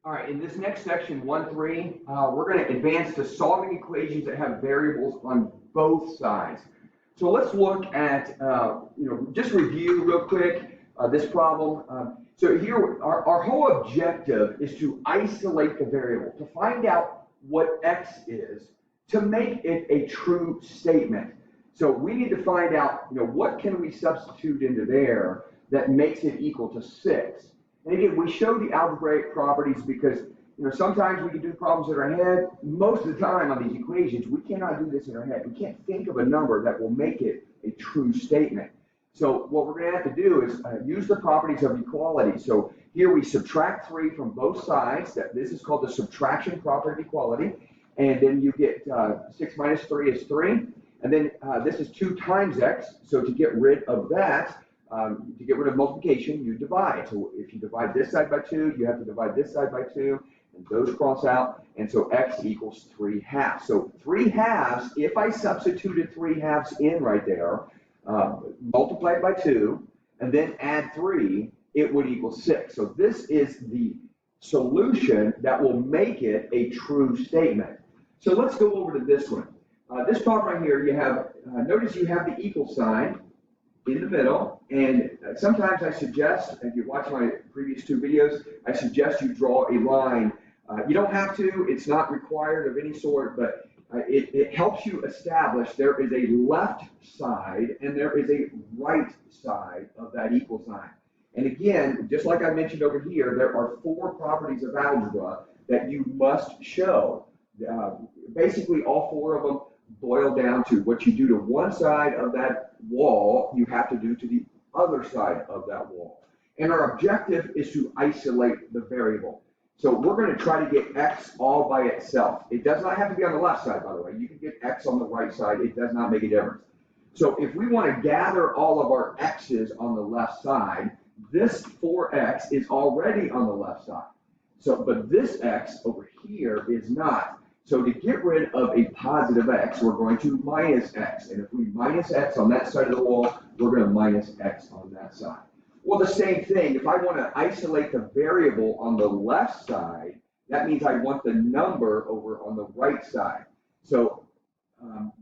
All right, in this next section, 1-3, we're going to advance to solving equations that have variables on both sides. So let's look at, just review real quick this problem. So here, our whole objective is to isolate the variable, to find out what x is, to make it a true statement. So we need to find out, what can we substitute into there that makes it equal to 6. And again, we show the algebraic properties because sometimes we can do problems in our head. Most of the time on these equations, we cannot do this in our head. We can't think of a number that will make it a true statement. So what we're going to have to do is use the properties of equality. So here we subtract 3 from both sides. This is called the subtraction property of equality. And then you get 6 minus 3 is 3. And then this is 2 times x. So to get rid of that, to get rid of multiplication, you divide. So if you divide this side by 2, you have to divide this side by 2, and those cross out, and so x equals 3 halves. So 3 halves, if I substituted 3 halves in right there, multiply it by 2, and then add 3, it would equal 6. So this is the solution that will make it a true statement. So let's go over to this one. This problem right here, you have, notice you have the equal sign in the middle, and sometimes I suggest, if you watch my previous 2 videos, I suggest you draw a line. You don't have to, it's not required of any sort, but it helps you establish there is a left side and there is a right side of that equal sign. And again, just like I mentioned over here, there are 4 properties of algebra that you must show. Basically, all 4 of them boil down to what you do to one side of that wall, you have to do to the other side of that wall. And our objective is to isolate the variable. So we're going to try to get x all by itself. It does not have to be on the left side, by the way. You can get x on the right side. It does not make a difference. So if we want to gather all of our x's on the left side, this 4x is already on the left side. So, but this x over here is not. So to get rid of a positive x, we're going to minus x. And if we minus x on that side of the wall, we're going to minus x on that side. Well, the same thing, if I want to isolate the variable on the left side, that means I want the number over on the right side. So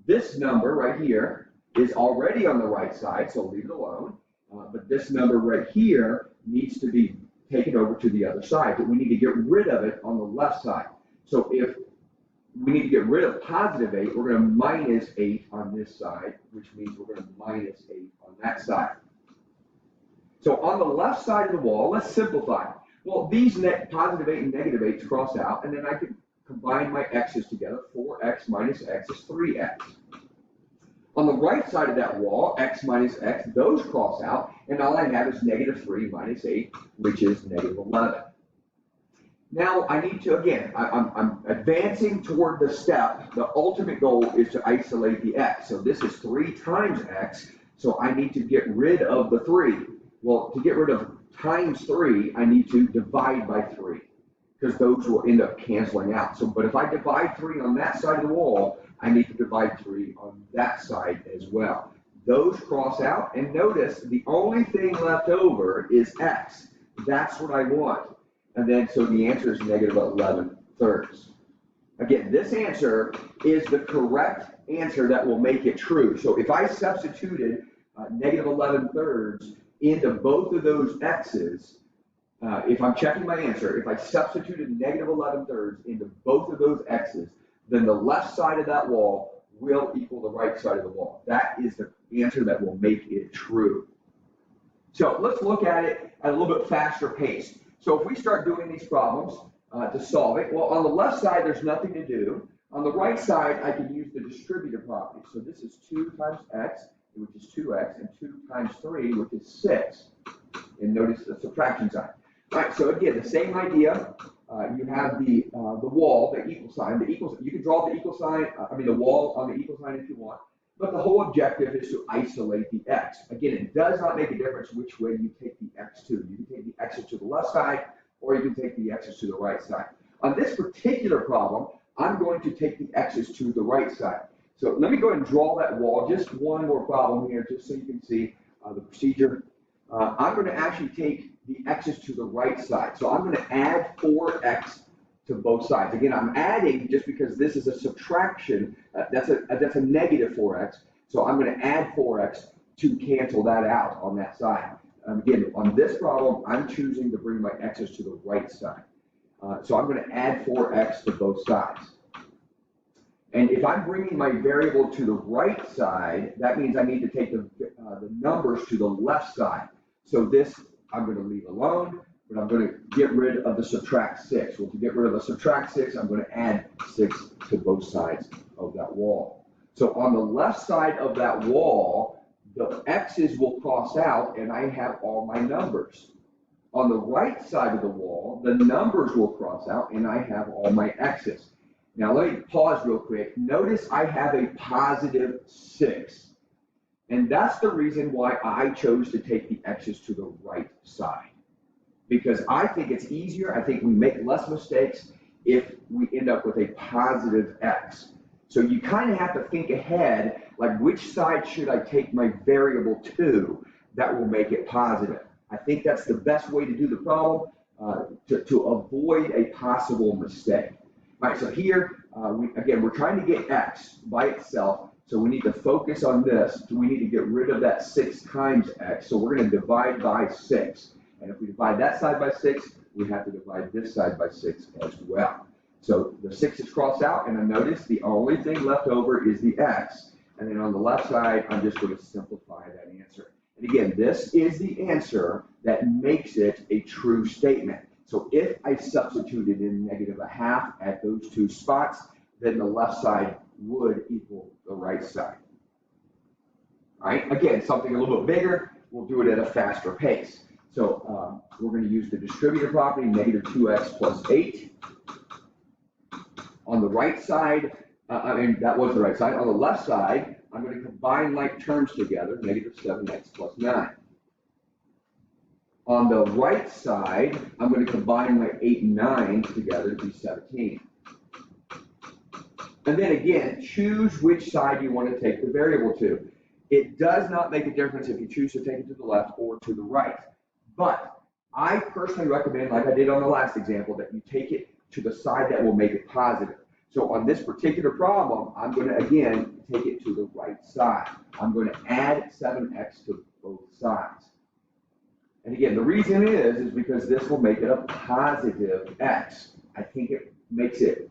this number right here is already on the right side, so leave it alone. But this number right here needs to be taken over to the other side, but we need to get rid of it on the left side. So if we need to get rid of positive 8, we're going to minus 8 on this side, which means we're going to minus 8 on that side. So on the left side of the wall, let's simplify. Well, these positive 8 and negative 8s cross out, and then I can combine my x's together. 4x minus x is 3x. On the right side of that wall, x minus x, those cross out, and all I have is negative 3 minus 8, which is negative 11. Now I need to, again, I'm advancing toward the step. The ultimate goal is to isolate the x. So this is 3 times x, so I need to get rid of the 3. Well, to get rid of times 3, I need to divide by 3, because those will end up canceling out. So, but if I divide 3 on that side of the wall, I need to divide 3 on that side as well. Those cross out, and notice the only thing left over is x. That's what I want. And then, so the answer is negative 11 thirds. Again, this answer is the correct answer that will make it true. So if I substituted negative 11 thirds into both of those x's, if I'm checking my answer, if I substituted negative 11 thirds into both of those x's, then the left side of that wall will equal the right side of the wall. That is the answer that will make it true. So let's look at it at a little bit faster pace. So if we start doing these problems to solve it, well, on the left side, there's nothing to do. On the right side, I can use the distributive property. So this is 2 times x, which is 2x, and 2 times 3, which is 6. And notice the subtraction sign. All right, so again, the same idea. You have the wall, the equal sign. You can draw the equal sign, the wall on the equal sign if you want. But the whole objective is to isolate the x. Again, it does not make a difference which way you take the x to. You can take the x's to the left side, or you can take the x's to the right side. On this particular problem, I'm going to take the x's to the right side. So let me go ahead and draw that wall. Just one more problem here, just so you can see the procedure. I'm going to actually take the x's to the right side. So I'm going to add 4x to both sides. Again, I'm adding just because this is a subtraction. That's a negative 4x. So I'm going to add 4x to cancel that out on that side. Again, on this problem, I'm choosing to bring my x's to the right side. So I'm going to add 4x to both sides. And if I'm bringing my variable to the right side, that means I need to take the numbers to the left side. So this I'm going to leave alone, but I'm going to get rid of the subtract 6. Well, to get rid of the subtract 6, I'm going to add 6 to both sides of that wall. So on the left side of that wall, the x's will cross out, and I have all my numbers. On the right side of the wall, the numbers will cross out, and I have all my x's. Now, let me pause real quick. Notice I have a positive 6. And that's the reason why I chose to take the x's to the right side. Because I think it's easier, I think we make less mistakes if we end up with a positive x. So you kind of have to think ahead, like which side should I take my variable to that will make it positive. I think that's the best way to do the problem to avoid a possible mistake. All right, so here, again, we're trying to get x by itself, so we need to focus on this. We need to get rid of that 6 times x, so we're going to divide by 6. And if we divide that side by 6, we have to divide this side by 6 as well. So the 6 is crossed out, and I notice the only thing left over is the x. And then on the left side, I'm just going to simplify that answer. And again, this is the answer that makes it a true statement. So if I substituted in -1/2 at those 2 spots, then the left side would equal the right side. All right, again, something a little bit bigger, we'll do it at a faster pace. So we're going to use the distributive property, -2x plus 8. On the right side, that was the right side. On the left side, I'm going to combine like terms together, -7x plus 9. On the right side, I'm going to combine my 8 and 9 together to be 17. And then again, choose which side you want to take the variable to. It does not make a difference if you choose to take it to the left or to the right. But I personally recommend, like I did on the last example, that you take it to the side that will make it positive. So on this particular problem, I'm going to, again, take it to the right side. I'm going to add 7x to both sides. And again, the reason is because this will make it a positive x. I think it makes it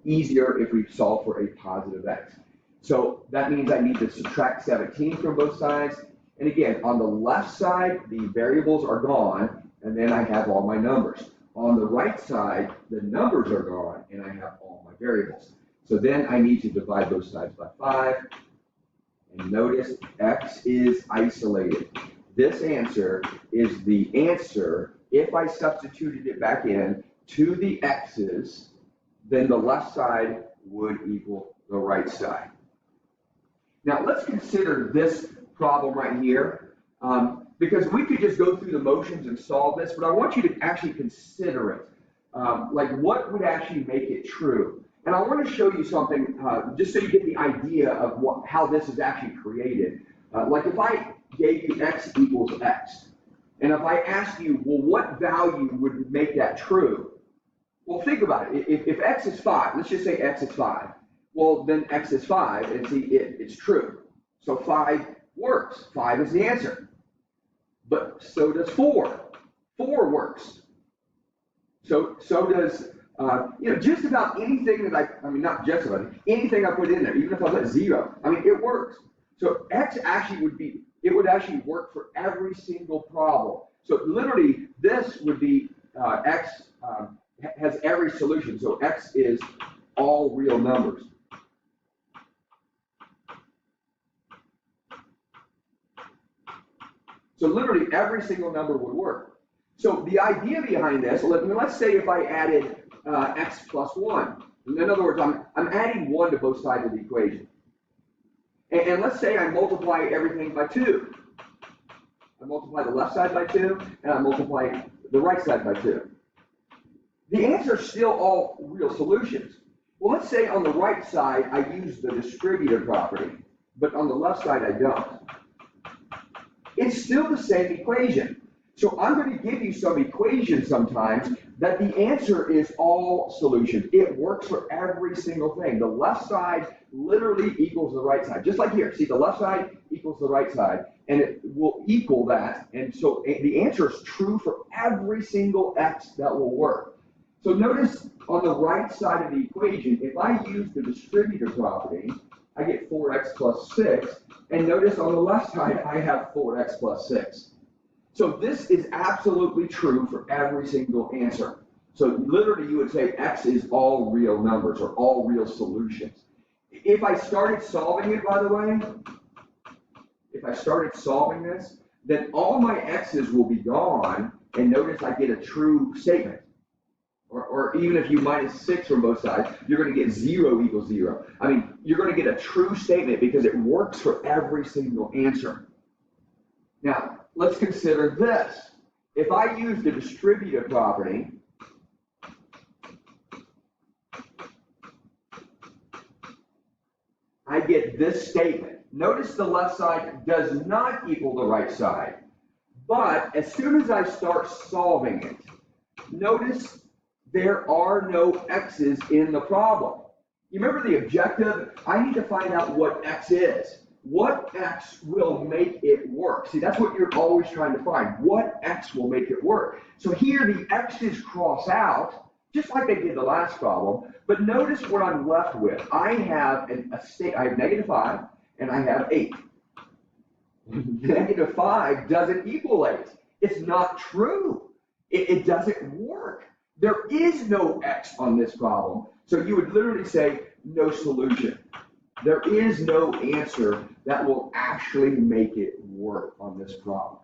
easier if we solve for a positive x. So that means I need to subtract 17 from both sides. And again, on the left side, the variables are gone, and then I have all my numbers. On the right side, the numbers are gone, and I have all my variables. So then I need to divide both sides by 5. And notice x is isolated. This answer is the answer. If I substituted it back in to the x's, then the left side would equal the right side. Now let's consider this problem right here, because we could just go through the motions and solve this, but I want you to actually consider it. Like what would actually make it true? And I want to show you something just so you get the idea of how this is actually created. Like if I gave you x equals x, and if I ask you, well, what value would make that true? Well, think about it. If x is 5, let's just say x is 5. Well, then x is 5, and see, it's true. So 5 works. 5 is the answer. But so does 4. 4 works. So does, just about anything that I mean, not just about anything I put in there, even if I put 0, I mean, it works. So x actually would actually work for every single problem. So literally, this would be x has every solution. So x is all real numbers. So literally, every single number would work. So the idea behind this, let's say if I added x plus 1. In other words, I'm adding 1 to both sides of the equation. And let's say I multiply everything by 2. I multiply the left side by 2, and I multiply the right side by 2. The answer is still all real solutions. Well, let's say on the right side, I use the distributive property, but on the left side, I don't. It's still the same equation. So I'm going to give you some equations sometimes that the answer is all solutions. It works for every single thing. The left side literally equals the right side. Just like here, see, the left side equals the right side, and it will equal that. And so the answer is true for every single x that will work. So notice on the right side of the equation, if I use the distributive property, I get 4x plus 6. And notice on the left side, I have 4x plus 6. So this is absolutely true for every single answer. So literally you would say x is all real numbers or all real solutions. If I started solving it, by the way, if I started solving this, then all my x's will be gone, and notice I get a true statement. Or even if you minus 6 from both sides, you're going to get 0 equals 0. I mean, you're going to get a true statement because it works for every single answer. Now, let's consider this. If I use the distributive property, I get this statement. Notice the left side does not equal the right side. But as soon as I start solving it, notice there are no x's in the problem. You remember the objective? I need to find out what x is. What x will make it work? See, that's what you're always trying to find. What x will make it work? So here the x's cross out, just like they did the last problem. But notice what I'm left with. I have I have -5 and I have 8. -5 doesn't equal 8. It's not true. It doesn't work. There is no x on this problem. So you would literally say no solution. There is no answer that will actually make it work on this problem.